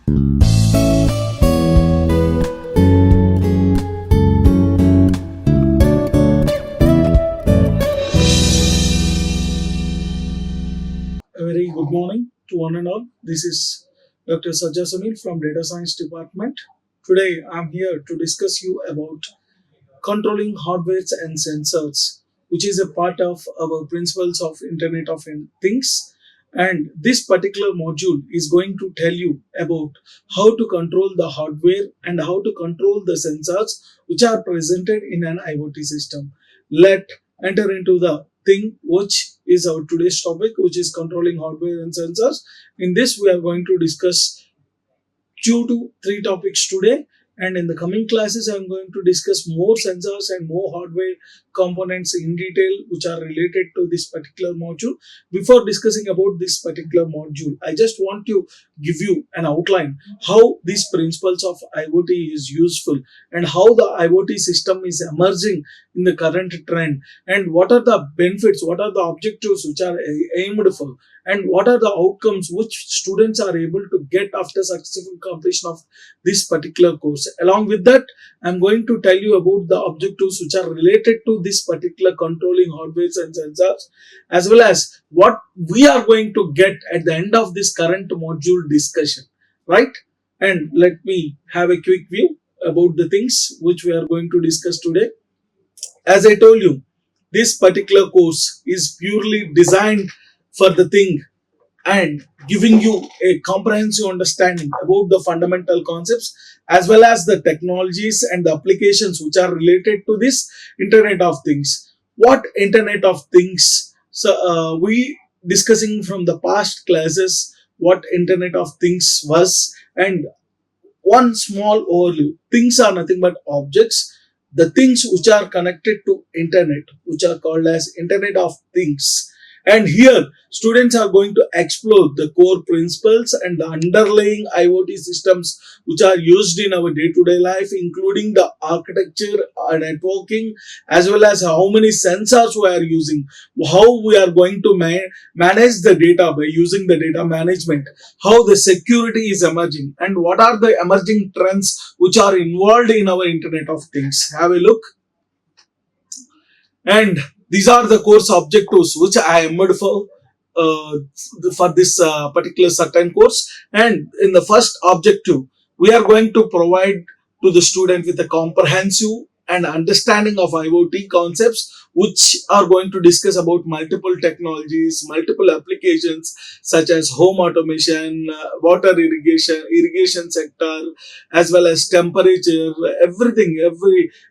A very good morning to one and all. This is Dr. Sajja Suneel from Data Science Department. Today I'm here to discuss you about controlling hardware and sensors, which is a part of our principles of Internet of Things. And this particular module is going to tell you about how to control the hardware and how to control the sensors which are presented in an IoT system. Let enter into the thing which is our today's topic, which is controlling hardware and sensors. In this, we are going to discuss 2 to 3 topics today, and in the coming classes I'm going to discuss more sensors and more hardware components in detail which are related to this particular module. Before discussing about this particular module, I just want to give you an outline how these principles of IoT is useful and how the IoT system is emerging in the current trend, and what are the benefits, what are the objectives which are aimed for, and what are the outcomes which students are able to get after successful completion of this particular course. Along with that, I'm going to tell you about the objectives which are related to this particular controlling hardware and sensors, as well as what we are going to get at the end of this current module discussion, right? And let me have a quick view about the things which we are going to discuss today. As I told you, this particular course is purely designed for the thing and giving you a comprehensive understanding about the fundamental concepts as well as the technologies and the applications which are related to this Internet of Things. What Internet of Things? So we discussing from the past classes what Internet of Things was, and one small overview. Things are nothing but objects. The things which are connected to internet, which are called as Internet of Things. And here, students are going to explore the core principles and the underlying IoT systems which are used in our day-to-day life, including the architecture, networking, as well as how many sensors we are using, how we are going to manage the data by using the data management, how the security is emerging, and what are the emerging trends which are involved in our Internet of Things. Have a look. And these are the course objectives which I aimed for this particular certain course. And in the first objective, we are going to provide to the student with a comprehensive and understanding of IoT concepts, which are going to discuss about multiple technologies, multiple applications such as home automation, water irrigation sector, as well as temperature, everything,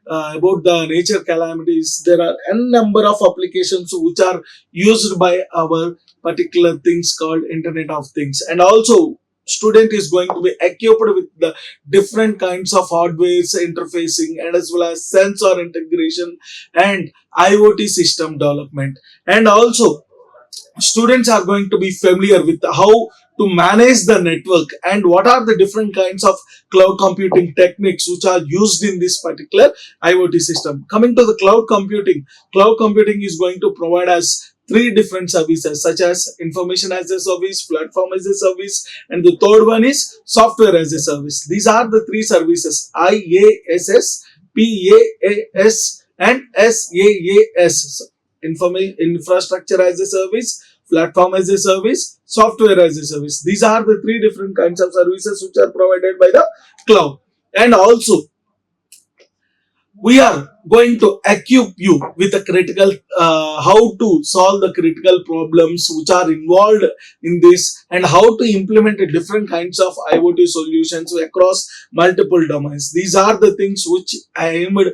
about the nature calamities. There are n number of applications which are used by our particular things called Internet of Things. And also, student is going to be equipped with the different kinds of hardware interfacing and as well as sensor integration and IoT system development. And also, students are going to be familiar with how to manage the network and what are the different kinds of cloud computing techniques which are used in this particular IoT system. Coming to the cloud computing is going to provide us 3 different services such as information as a service, platform as a service, and the third one is software as a service. These are the 3 services: IaaS, PaaS, and SaaS. Infrastructure as a service, platform as a service, software as a service. These are the 3 different kinds of services which are provided by the cloud. And also, we are going to equip you with a critical how to solve the critical problems which are involved in this, and how to implement different kinds of IoT solutions across multiple domains. These are the things which I aimed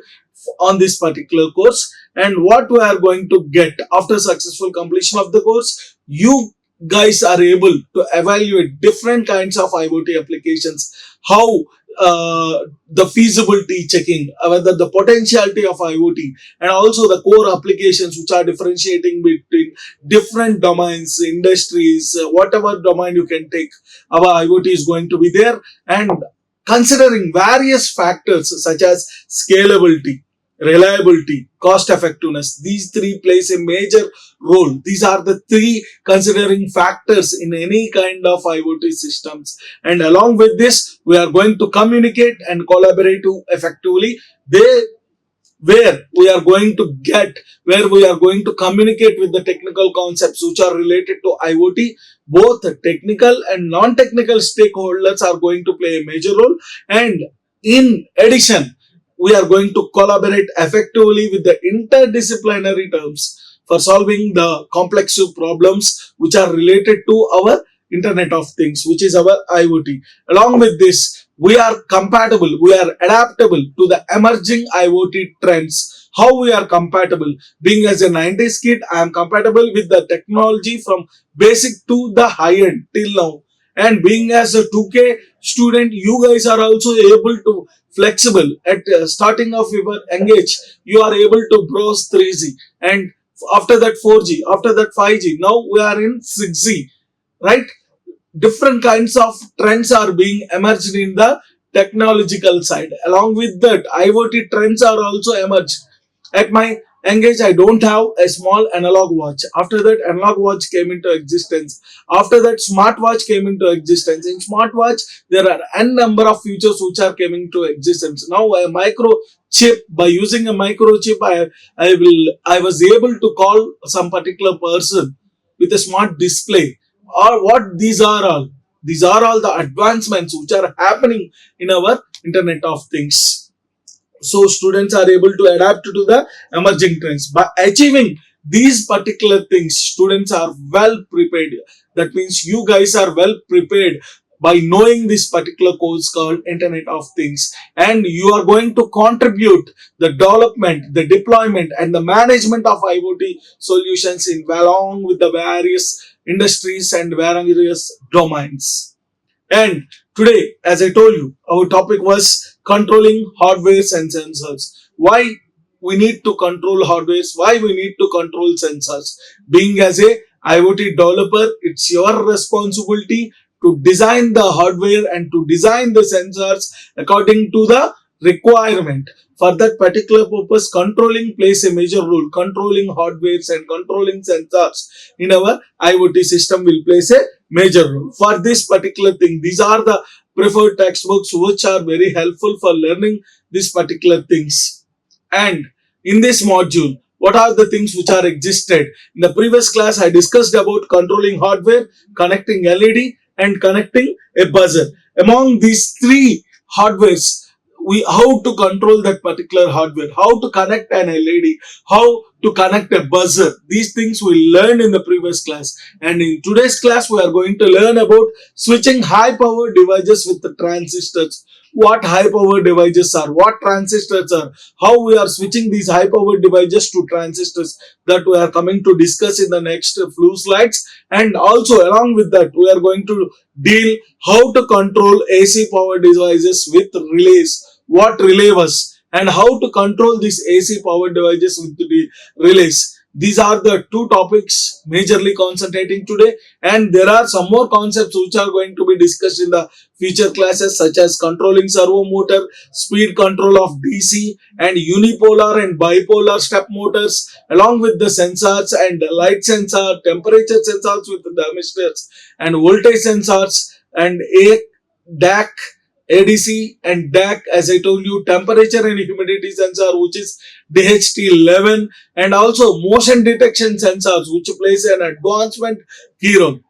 on this particular course. And what we are going to get after successful completion of the course, you guys are able to evaluate different kinds of IoT applications, how the feasibility checking, whether the potentiality of IoT, and also the core applications which are differentiating between different domains, industries, whatever domain you can take, our IoT is going to be there. And considering various factors such as scalability, reliability, cost effectiveness. These three plays a major role. These are the three considering factors in any kind of IoT systems. And along with this, we are going to communicate and collaborate effectively. They where we are going to get where we are going to communicate with the technical concepts which are related to IoT. Both technical and non-technical stakeholders are going to play a major role, and in addition we are going to collaborate effectively with the interdisciplinary terms for solving the complex problems which are related to our internet of things, which is our IoT. Along with this, we are compatible, we are adaptable to the emerging IoT trends. How we are compatible? Being as a 90s kid, I am compatible with the technology from basic to the high end till now. And being as a 2K student, you guys are also able to flexible at starting of your engage. You are able to browse 3G, and after that 4G, after that 5G. Now we are in 6G, right? Different kinds of trends are being emerged in the technological side. Along with that, IoT trends are also emerged. At my engage, I don't have a small analog watch. After that, analog watch came into existence. After that, smartwatch came into existence. In smartwatch, there are n number of features which are coming to existence. Now, a microchip, by using a microchip, I was able to call some particular person with a smart display. Or what these are all? These are all the advancements which are happening in our Internet of Things. So students are able to adapt to the emerging trends. By achieving these particular things, students are well prepared. That means you guys are well prepared by knowing this particular course called Internet of Things, and you are going to contribute the development, the deployment, and the management of IoT solutions in along with the various industries and various domains. And today, as I told you, our topic was controlling hardwares and sensors. Why we need to control hardwares, why we need to control sensors. Being as a IoT developer, it's your responsibility to design the hardware and to design the sensors according to the requirement. For that particular purpose, controlling plays a major role. Controlling hardwares and controlling sensors in our IoT system will play a major role. For this particular thing, these are the preferred textbooks which are very helpful for learning these particular things. And in this module, what are the things which are existed? In the previous class, I discussed about controlling hardware, connecting LED, and connecting a buzzer. Among these three hardwares, we how to control that particular hardware, how to connect an LED, how to connect a buzzer. These things we learned in the previous class. And in today's class, we are going to learn about switching high power devices with the transistors. What high power devices are, what transistors are, how we are switching these high power devices to transistors, that we are coming to discuss in the next few slides. And also along with that, we are going to deal how to control AC power devices with relays, what relay was, and how to control these AC power devices with the relays. These are the two topics majorly concentrating today, and there are some more concepts which are going to be discussed in the future classes, such as controlling servo motor, speed control of DC, and unipolar and bipolar step motors, along with the sensors and light sensor, temperature sensors with the thermistors, and voltage sensors, and DAC, ADC, and DAC, as I told you, temperature and humidity sensor, which is DHT11, and also motion detection sensors, which plays an advancement key role.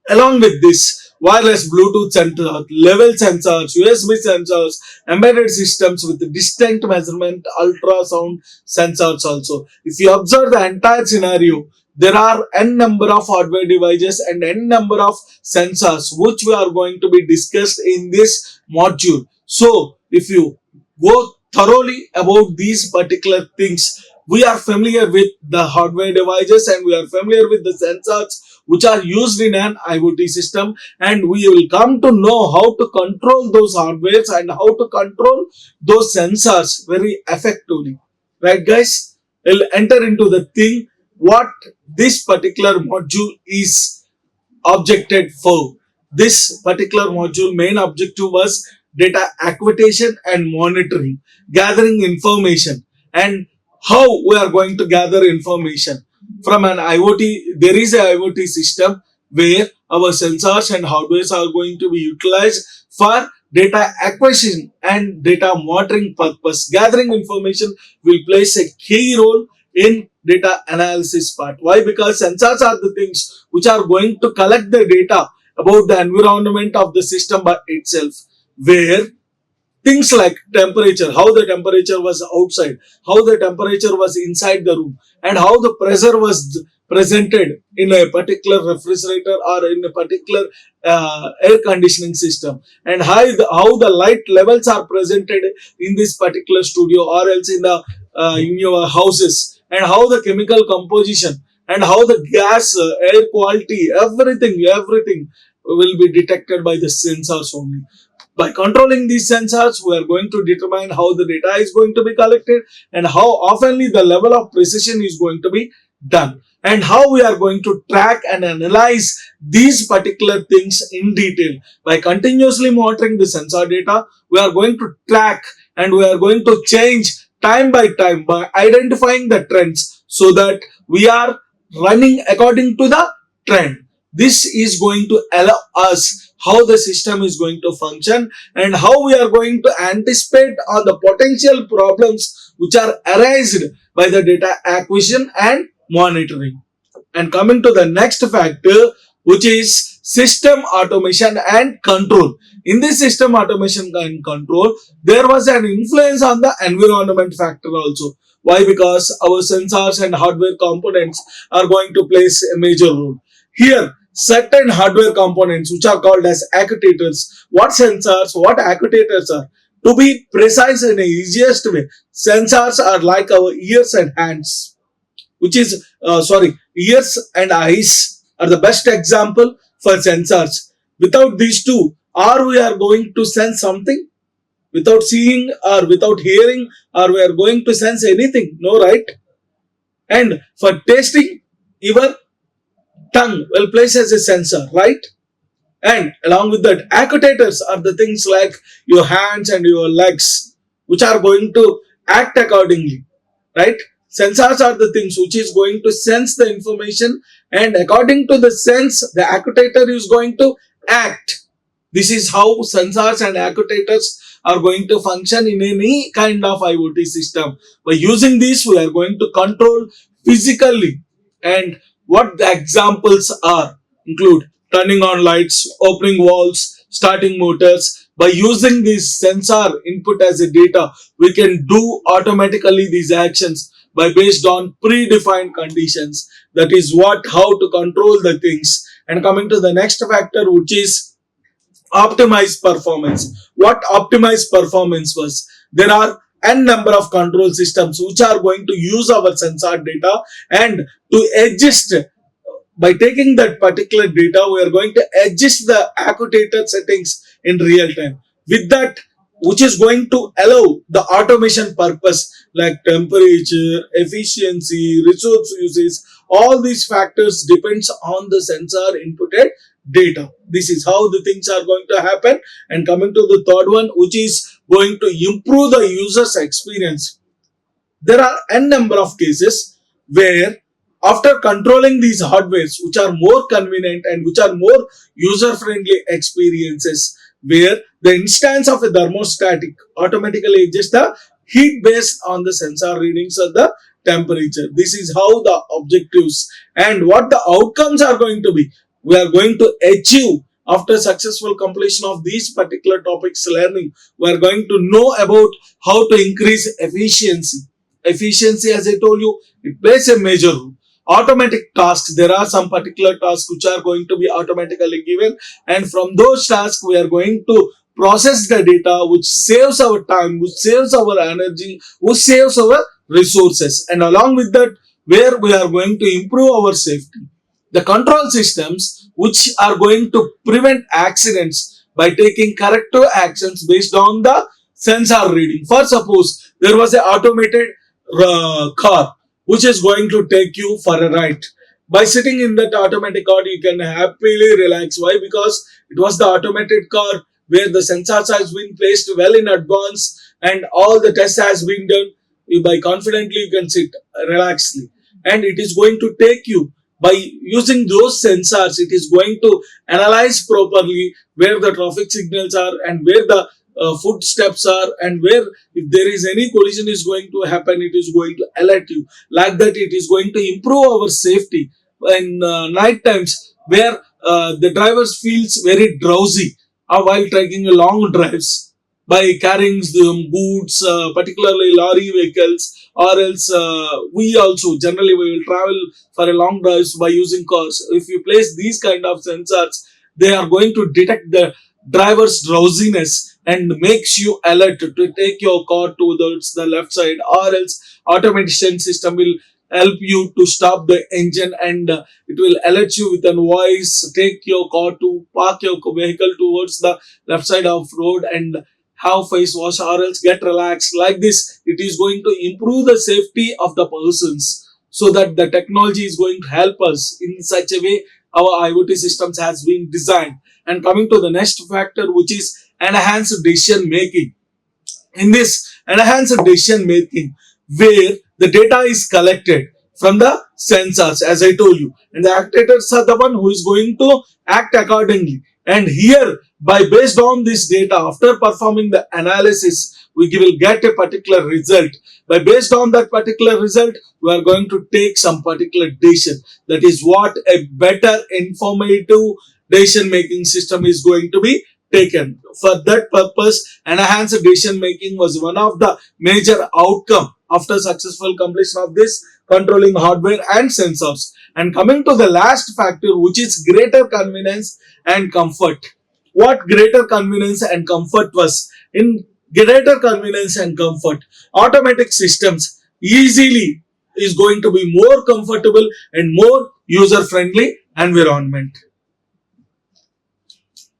Along with this, wireless Bluetooth sensors, level sensors, USB sensors, embedded systems with distinct measurement, ultrasound sensors also. If you observe the entire scenario, there are n number of hardware devices and n number of sensors which we are going to be discussed in this module. So, if you go thoroughly about these particular things, we are familiar with the hardware devices and we are familiar with the sensors which are used in an IoT system, and we will come to know how to control those hardwares and how to control those sensors very effectively. Right, guys? We'll enter into the thing what this particular module is objected for. This particular module main objective was data acquisition and monitoring, gathering information, and how we are going to gather information from an IoT. There is a IoT system where our sensors and hardwares are going to be utilized for data acquisition and data monitoring purpose. Gathering information will plays a key role in data analysis part. Why? Because sensors are the things which are going to collect the data about the environment of the system by itself, where things like temperature, how the temperature was outside, how the temperature was inside the room, and how the pressure was presented in a particular refrigerator or in a particular air conditioning system, and how the light levels are presented in this particular studio or else in your houses, and how the chemical composition and how the gas, air quality, everything will be detected by the sensors only. By controlling these sensors, we are going to determine how the data is going to be collected and how oftenly the level of precision is going to be done, and how we are going to track and analyze these particular things in detail. By continuously monitoring the sensor data, we are going to track and we are going to change time by time by identifying the trends so that we are running according to the trend. This is going to allow us how the system is going to function and how we are going to anticipate on the potential problems which are arised by the data acquisition and monitoring. And coming to the next factor, which is system automation and control. In this system automation and control, there was an influence on the environment factor also. Why? Because our sensors and hardware components are going to play a major role. Here, certain hardware components which are called as actuators. What sensors, what actuators are? To be precise in the easiest way, sensors are like our ears and hands, which is ears and eyes are the best example for sensors. Without these two, or we are going to sense something, without seeing or without hearing, or we are going to sense anything, no, right? And for tasting, your tongue will place as a sensor, right? And along with that, actuators are the things like your hands and your legs, which are going to act accordingly, right? Sensors are the things which is going to sense the information, and according to the sense, the actuator is going to act. This is how sensors and actuators are going to function in any kind of IoT system. By using this, we are going to control physically. And what the examples are include turning on lights, opening valves, starting motors. By using this sensor input as a data, we can do automatically these actions by based on predefined conditions. That is what how to control the things. And coming to the next factor, which is optimize performance. What optimize performance was? There are n number of control systems which are going to use our sensor data and to adjust. By taking that particular data, we are going to adjust the actuator settings in real time. With that, which is going to allow the automation purpose like temperature, efficiency, resource usage. All these factors depends on the sensor inputted data. This is how the things are going to happen. And coming to the third one, which is going to improve the user's experience. There are n number of cases where after controlling these hardwares which are more convenient and which are more user friendly experiences, where the instance of a thermostatic automatically adjusts the heat based on the sensor readings of the temperature. This is how the objectives and what the outcomes are going to be. We are going to achieve after successful completion of these particular topics learning. We are going to know about how to increase efficiency. Efficiency, as I told you, it plays a major role. Automatic tasks, there are some particular tasks which are going to be automatically given, and from those tasks we are going to process the data, which saves our time, which saves our energy, which saves our resources, and along with that, where we are going to improve our safety. The control systems which are going to prevent accidents by taking corrective actions based on the sensor reading. For suppose there was an automated car which is going to take you for a ride. By sitting in that automatic car, you can happily relax. Why? Because it was the automated car where the sensors has been placed well in advance and all the tests has been done. by confidently you can sit relaxedly, and it is going to take you by using those sensors. It is going to analyze properly where the traffic signals are and where the footsteps are, and where if there is any collision is going to happen, it is going to alert you. Like that, it is going to improve our safety in night times, where the drivers feels very drowsy while taking long drives by carrying the goods, particularly lorry vehicles, or else we also generally we will travel for a long drives by using cars. If you place these kind of sensors, they are going to detect the driver's drowsiness and makes you alert to take your car towards the left side, or else automation system will help you to stop the engine, and it will alert you with a voice, take your car to park your vehicle towards the left side of road and have face wash, or else get relaxed. Like this, it is going to improve the safety of the persons, so that the technology is going to help us in such a way our IoT systems has been designed. And coming to the next factor, which is enhanced decision making. In this enhanced decision making, where the data is collected from the sensors, as I told you, and the actuators are the one who is going to act accordingly. And here, by based on this data, after performing the analysis, we will get a particular result. By based on that particular result, we are going to take some particular decision. That is what a better informative decision making system is going to be taken. For that purpose, enhanced decision making was one of the major outcome after successful completion of this controlling hardware and sensors. And coming to the last factor, which is greater convenience and comfort. What greater convenience and comfort was? In greater convenience and comfort, automatic systems easily is going to be more comfortable and more user friendly environment.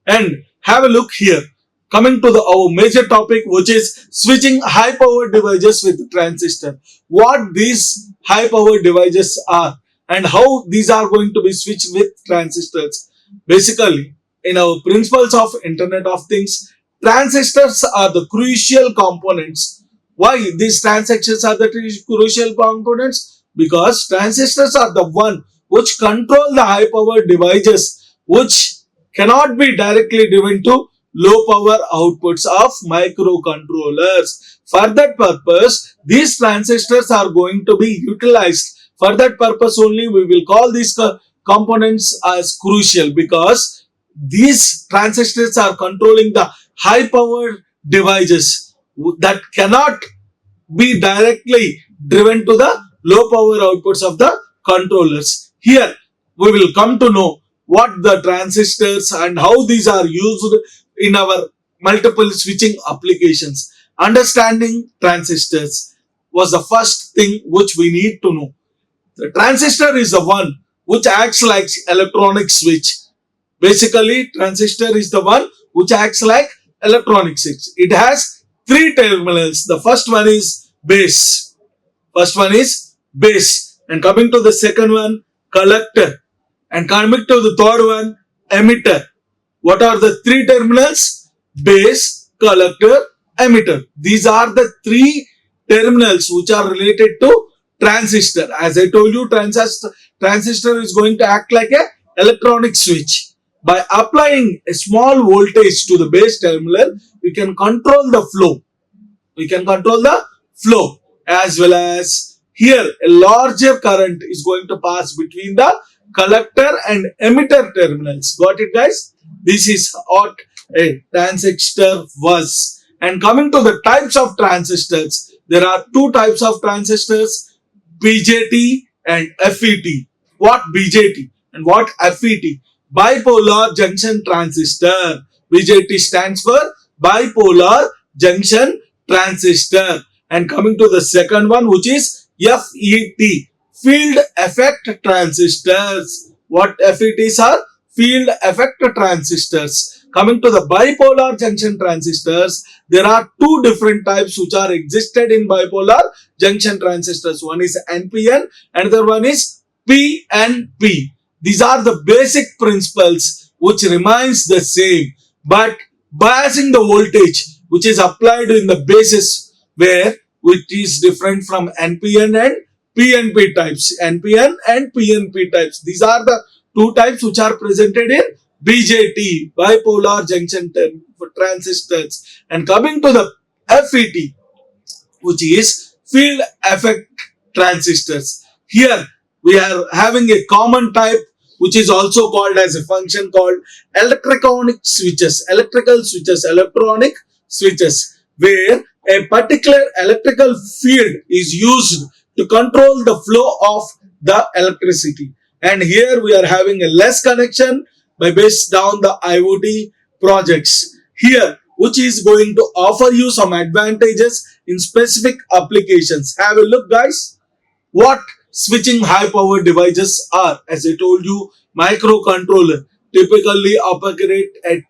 And have a look here. Coming to our major topic, which is switching high powered devices with transistor. What these high powered devices are and how these are going to be switched with transistors. Basically, in our principles of Internet of Things, transistors are the crucial components. Why these transistors are the crucial components? Because transistors are the one which control the high powered devices, which cannot be directly driven to low power outputs of microcontrollers. For that purpose, these transistors are going to be utilized. For that purpose only, we will call these components as crucial, because these transistors are controlling the high powered devices that cannot be directly driven to the low power outputs of the controllers. Here we will come to know what the transistors and how these are used in our multiple switching applications. Understanding transistors was the first thing which we need to know. The transistor is the one which acts like electronic switch. Basically, transistor is the one which acts like electronic switch. It has three terminals. The first one is base. First one is base. And coming to the second one, collector. And coming to the third one, emitter. What are the three terminals? Base, collector, emitter. These are the three terminals which are related to transistor. As I told you, transistor is going to act like a electronic switch. By applying a small voltage to the base terminal, we can control the flow. We can control the flow, as well as here a larger current is going to pass between the collector and emitter terminals. Got it, guys? This is what a transistor was. And coming to the types of transistors, there are two types of transistors, BJT and FET. What BJT and what FET? Bipolar junction transistor. BJT stands for bipolar junction transistor. And coming to the second one, which is FET, field effect transistors. What FETs are? Field effect transistors. Coming to the bipolar junction transistors, there are two different types which are existed in bipolar junction transistors. One is NPN, another one is PNP. These are the basic principles which remains the same, but biasing the voltage which is applied in the basis, where which is different from NPN and PNP types. NPN and PNP types. These are the two types which are presented in BJT, bipolar junction transistors. And coming to the FET, which is field effect transistors. Here we are having a common type which is also called as a function called electronic switches, where a particular electrical field is used to control the flow of the electricity. And here we are having a less connection by based down the IoT projects. Here, which is going to offer you some advantages in specific applications. Have a look, guys. What switching high power devices are? As I told you, microcontroller typically operate at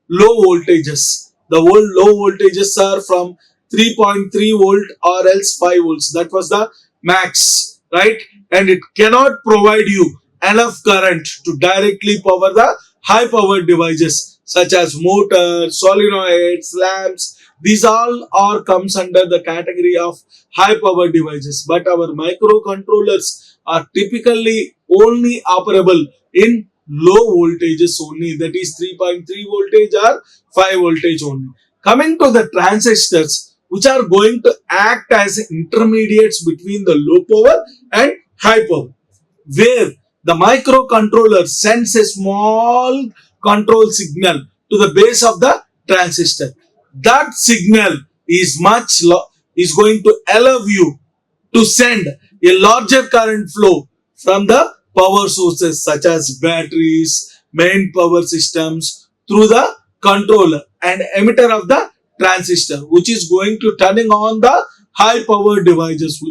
low voltages. The low voltages are from 3.3 volt or else 5 volts. That was the max, right? And it cannot provide you enough current to directly power the high power devices such as motors, solenoids, lamps. These all are comes under the category of high power devices. But our microcontrollers are typically only operable in low voltages only, that is 3.3 voltage or 5 voltage only. Coming to the transistors, which are going to act as intermediates between the low power and high power, where the microcontroller sends a small control signal to the base of the transistor. That signal is is going to allow you to send a larger current flow from the power sources such as batteries, main power systems through the controller and emitter of the transistor, which is going to turning on the high power devices,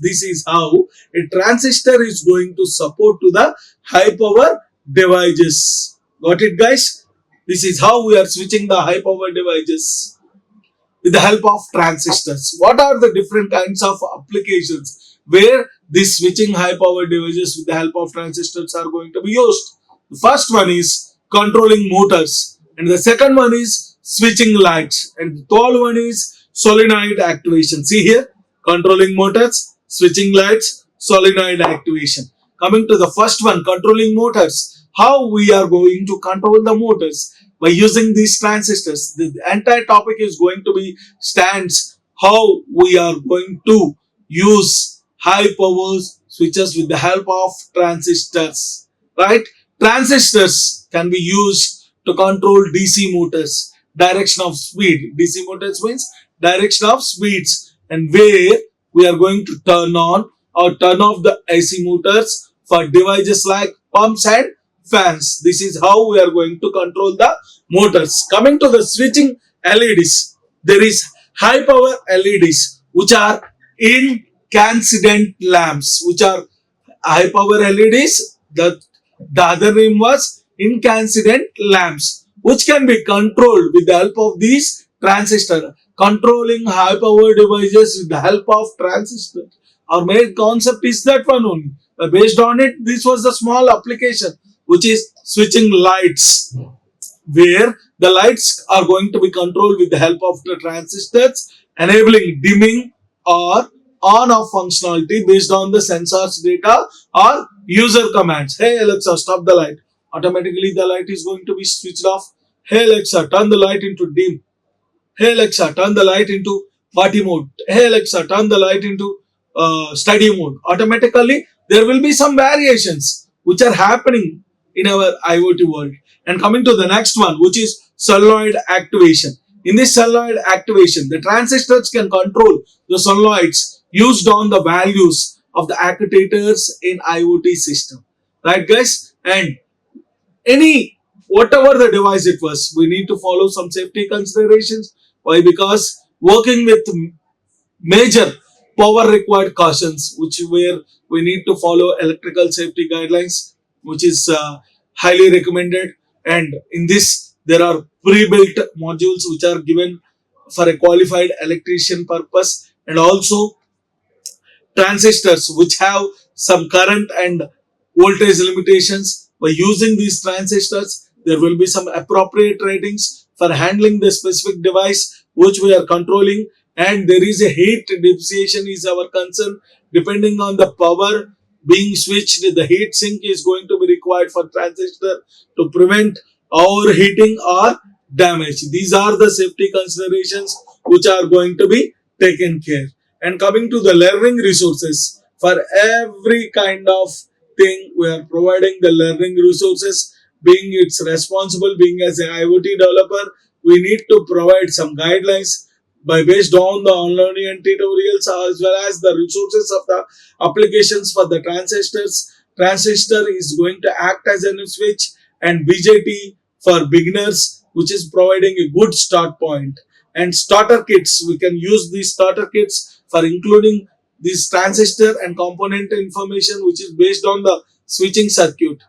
This is how a transistor is going to support to the high power devices. Got it, guys? This is how we are switching the high power devices with the help of transistors. What are the different kinds of applications where this switching high power devices with the help of transistors are going to be used? The first one is controlling motors, and the second one is switching lights, and the third one is solenoid activation. See here, controlling motors, switching lights, solenoid activation. Coming to the first one, controlling motors. How we are going to control the motors? By using these transistors. The entire topic is going to be stands how we are going to use high power switches with the help of transistors, right? Transistors can be used to control DC motors, direction of speed. DC motors means direction of speeds, and where we are going to turn on or turn off the AC motors for devices like pumps and fans. This is how we are going to control the motors. Coming to the switching LEDs, there is high power LEDs which are incandescent lamps, which are high power LEDs. The other name was incandescent lamps, which can be controlled with the help of these transistors. Controlling high power devices with the help of transistors. Our main concept is that one only. Based on it, this was the small application which is switching lights, where the lights are going to be controlled with the help of the transistors, enabling dimming or on-off functionality based on the sensors data or user commands. Hey Alexa, stop the light. Automatically the light is going to be switched off. Hey Alexa, turn the light into dim. Hey Alexa, turn the light into party mode. Hey Alexa, turn the light into study mode. Automatically there will be some variations which are happening in our IoT world. And coming to the next one, which is solenoid activation. In this solenoid activation, the transistors can control the solenoids used on the values of the actuators in IoT system. Right, guys? And whatever the device it was, we need to follow some safety considerations. Why? Because working with major power required cautions, where we need to follow electrical safety guidelines, which is highly recommended. And in this, there are pre-built modules which are given for a qualified electrician purpose, and also transistors which have some current and voltage limitations. By using these transistors, there will be some appropriate ratings for handling the specific device which we are controlling, and there is a heat dissipation is our concern. Depending on the power being switched, the heat sink is going to be required for transistor to prevent overheating or damage. These are the safety considerations which are going to be taken care. And coming to the learning resources, for every kind of thing we are providing the learning resources. Being it's responsible, being as an IoT developer, we need to provide some guidelines by based on the online tutorials as well as the resources of the applications for the transistors. Transistor is going to act as a switch, and BJT for beginners, which is providing a good start point. And starter kits, we can use these starter kits for including this transistor and component information which is based on the switching circuit.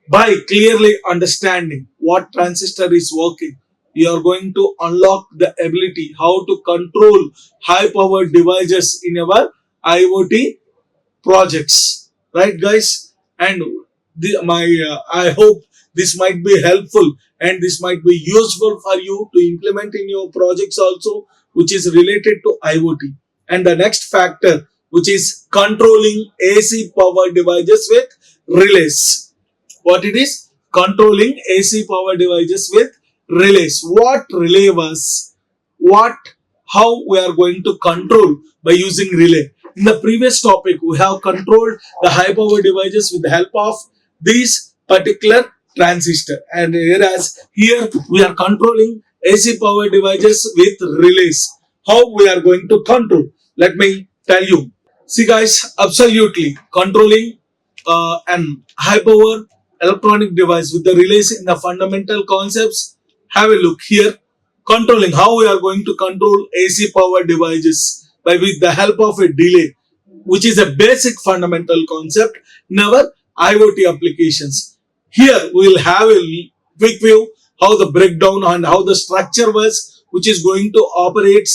By clearly understanding what transistor is working, you are going to unlock the ability how to control high power devices in our IoT projects, right guys? And I hope this might be helpful and this might be useful for you to implement in your projects also, which is related to IoT. And the next factor, which is controlling AC power devices with relays. What it is? Controlling AC power devices with relays. What relay was? What? How we are going to control by using relay? In the previous topic, we have controlled the high power devices with the help of these particular transistor, and whereas here we are controlling AC power devices with relays. How we are going to control? Let me tell you. See guys, absolutely controlling an high power electronic device with the relays in the fundamental concepts. Have a look here. Controlling how we are going to control AC power devices by with the help of a delay, which is a basic fundamental concept in our IoT applications. Here we will have a quick view how the breakdown and how the structure was, which is going to operate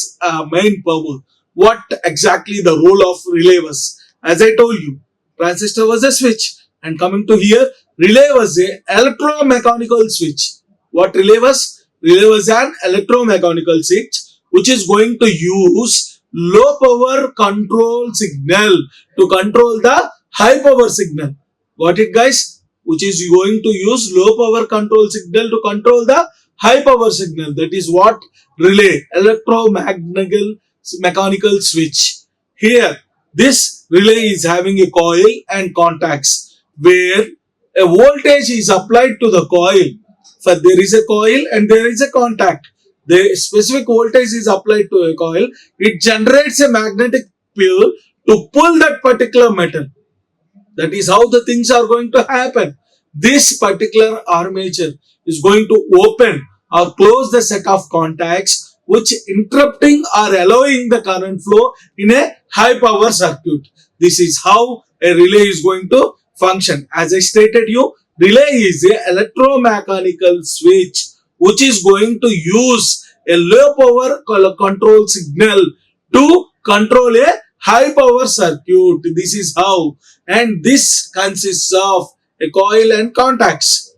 main power. What exactly the role of relay was. As I told you, transistor was a switch, and coming to here, relay was a electromechanical switch. What relay was? Relay was an electromechanical switch which is going to use low power control signal to control the high power signal. Got it guys? Which is going to use low power control signal to control the high power signal. That is what relay, electromechanical switch. Here, this relay is having a coil and contacts where a voltage is applied to the coil. So there is a coil and there is a contact. The specific voltage is applied to a coil. It generates a magnetic field to pull that particular metal. That is how the things are going to happen. This particular armature is going to open or close the set of contacts which interrupting or allowing the current flow in a high power circuit. This is how a relay is going to function. As I stated you, relay is a electromechanical switch which is going to use a low power control signal to control a high power circuit. This is how, and this consists of a coil and contacts.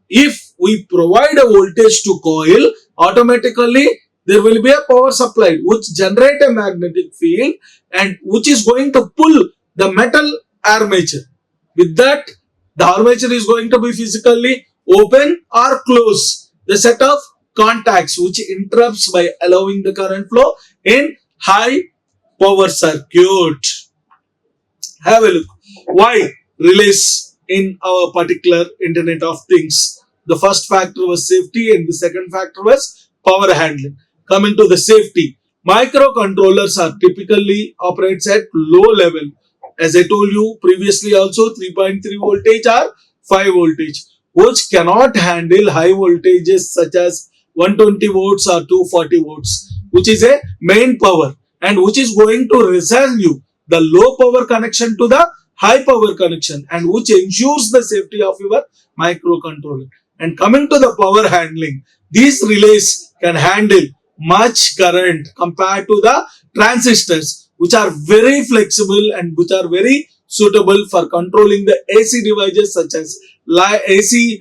If we provide a voltage to coil, automatically there will be a power supply which generate a magnetic field and which is going to pull the metal armature. With that, the armature is going to be physically open or close the set of contacts which interrupts by allowing the current flow in high power circuit. Have a look. Why relays in our particular Internet of Things? The first factor was safety and the second factor was power handling. Coming to the safety, microcontrollers are typically operates at low level. As I told you previously also, 3.3 voltage or 5 voltage, which cannot handle high voltages such as 120 volts or 240 volts, which is a main power and which is going to resolve you the low power connection to the high power connection and which ensures the safety of your microcontroller. And coming to the power handling, these relays can handle much current compared to the transistors, which are very flexible and which are very suitable for controlling the AC devices such as AC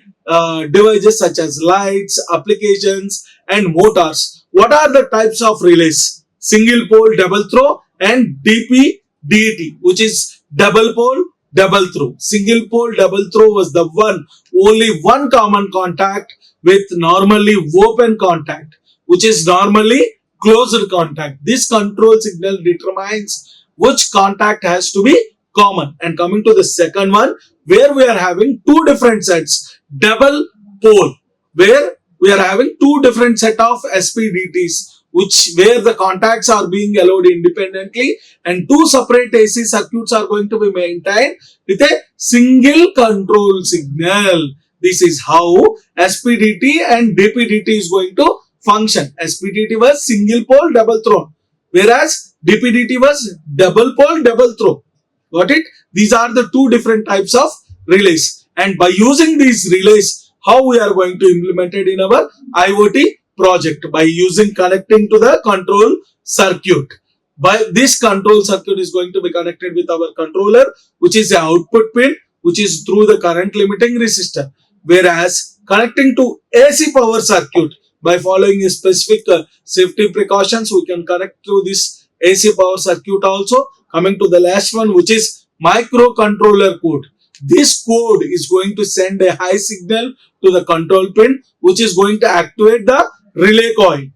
devices such as lights, applications and motors, What are the types of relays? Single pole double throw and DP-DT, which is double pole double throw. Single pole double throw was the one, only one common contact with normally open contact, which is normally closed contact. This control signal determines which contact has to be common. And coming to the second one, where we are having two different sets, double pole, where we are having two different set of SPDTs, which where the contacts are being allowed independently, and two separate AC circuits are going to be maintained with a single control signal. This is how SPDT and DPDT is going to function. SPDT was single pole double throw, whereas DPDT was double pole double throw. Got it? These are the two different types of relays. And by using these relays, how we are going to implement it in our IoT project? By using connecting to the control circuit. By this control circuit is going to be connected with our controller, which is the output pin, which is through the current limiting resistor. Whereas connecting to AC power circuit, by following specific safety precautions, we can connect to this AC power circuit also. Coming to the last one, which is microcontroller code. This code is going to send a high signal to the control pin, which is going to activate the relay coil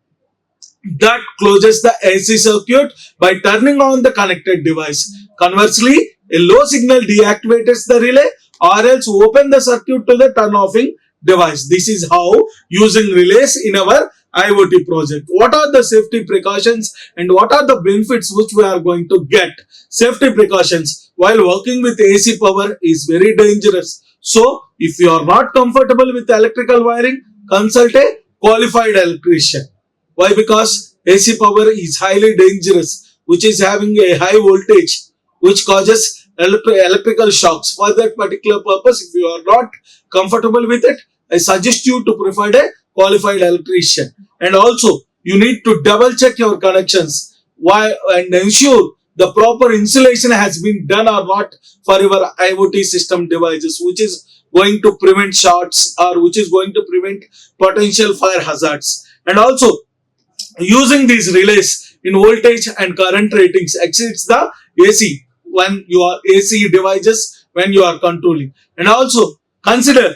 that closes the AC circuit by turning on the connected device. Conversely, a low signal deactivates the relay or else open the circuit to the turn offing device. This is how using relays in our IoT project. What are the safety precautions and what are the benefits which we are going to get? Safety precautions while working with AC power is very dangerous. So, if you are not comfortable with electrical wiring, consult a qualified electrician. Why? Because AC power is highly dangerous, which is having a high voltage, which causes electrical shocks. For that particular purpose, if you are not comfortable with it, I suggest you to prefer a qualified electrician. And also, you need to double check your connections. Why? And ensure the proper insulation has been done or not for your IoT system devices, which is going to prevent shorts or which is going to prevent potential fire hazards. And also, using these relays in voltage and current ratings exceeds the AC when you are AC devices when you are controlling. And also consider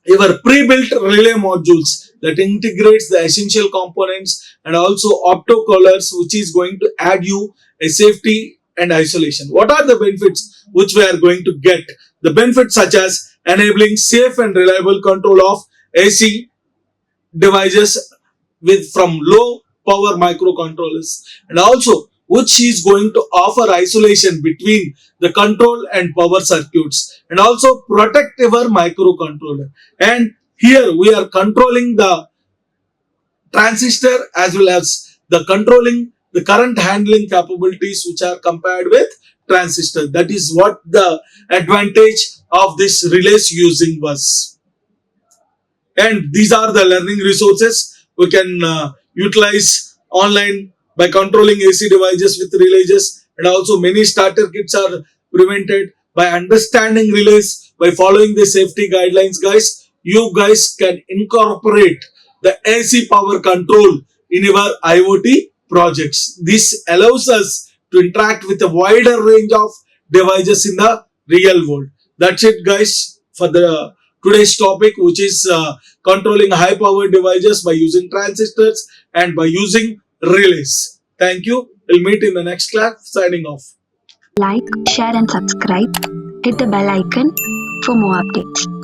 your pre-built relay modules that integrates the essential components and also optocollars, which is going to add you a safety and isolation. What are the benefits which we are going to get? The benefits such as enabling safe and reliable control of AC devices with from low power microcontrollers, and also which is going to offer isolation between the control and power circuits and also protect our microcontroller. And here we are controlling the transistor as well as the controlling the current handling capabilities which are compared with transistor. That is what the advantage of this relays using was. And these are the learning resources we can utilize online by controlling AC devices with relays. And also many starter kits are prevented by understanding relays. By following the safety guidelines, guys, you guys can incorporate the AC power control in your IoT projects. This allows us to interact with a wider range of devices in the real world. That's it, guys, for the today's topic, which is controlling high power devices by using transistors and by using relays. Thank you. We'll meet in the next class. Signing off. Like, share and subscribe. Hit the bell icon for more updates.